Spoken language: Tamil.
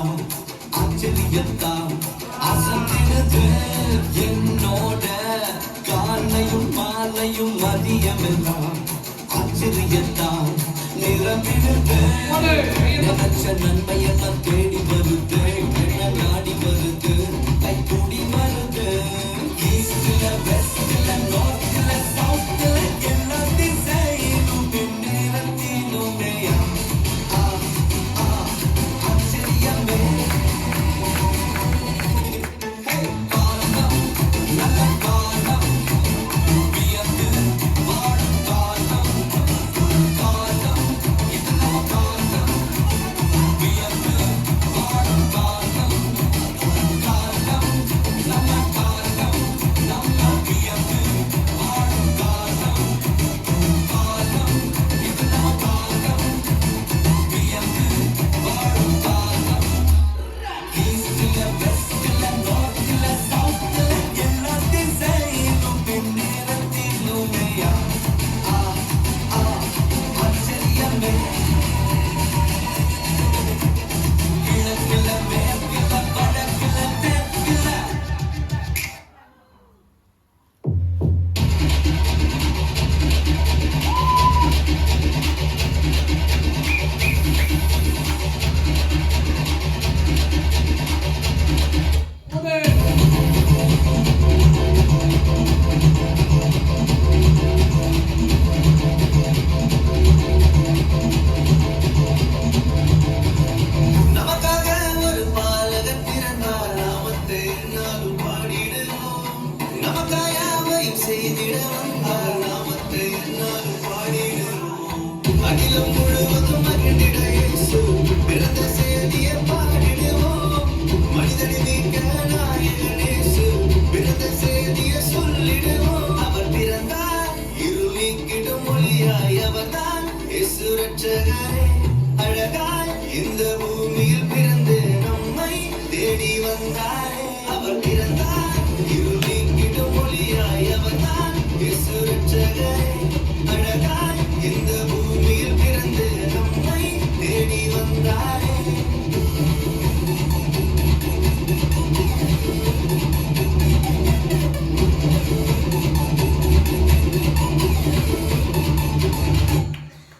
எல்லாம் ஆச்சரியத்தான் அசந்தினது என்னோட காலையும் மாலையும் மதியமெல்லாம் ஆச்சரியத்தான் நிரம்பிடுது நினைச்ச நன்மையெல்லாம் தேடி வருது என்ன நாடி வருது கைக்கூடி வருது ஈஸ்ட்ல வெஸ்ட்ல நார்த்ல சவுத்ல எல்லா திசையிலும் நேரத்திலுமே ஆச்சரியமே காலம் நல்ல காலம் வியந்து வாழும் காலம் காலம் இது நம்ம காலம் வியந்து வாழும் காலம் காலம் நம்ம காலம் நம்ம வியந்து வாழும் காலம் காலம் இது நம்ம காலம் வியந்து வாழும் காலம் ஈஸ்ட்ல வெஸ்ட்ல நார்த்ல சவுத்ல எல்லா திசையிலும் நேரத்திலுமே ஆச்சரியமே கிழக்குல மேற்குல வடக்குல தெற்குல நமக்காக ஒரு பாலகன் பிறந்தார் நாமத்தை நாளும் பாடிடுவோம் நமக்காக யாவையும் செய்திட வந்தார் நாமத்தை நாளும் பாடிடுவோம் அகிலம் முழுவதும் மகிழ்ந்திட இயேசு பிறந்த செய்தியை பாடிடுவோம் மனிதனை மீட்க நாயகன் இயேசு பிறந்த செய்தியை சொல்லிடுவோம் அவர் பிறந்தார் இருள் நீக்கிடும் ஒளியாய் அவர்தான் இயேசு ரட்சகரே அழகாய் இந்த பூமியில் பிறந்து நம்மை தேடி வந்தாரே அவர் பிறந்தார் இருள் நீக்கிடும் ஒளியாய் அவர்தான் இயேசு ரட்சகரே அழகாய் இந்த பூமியில் பிறந்து நம்மை தேடி வந்தாரே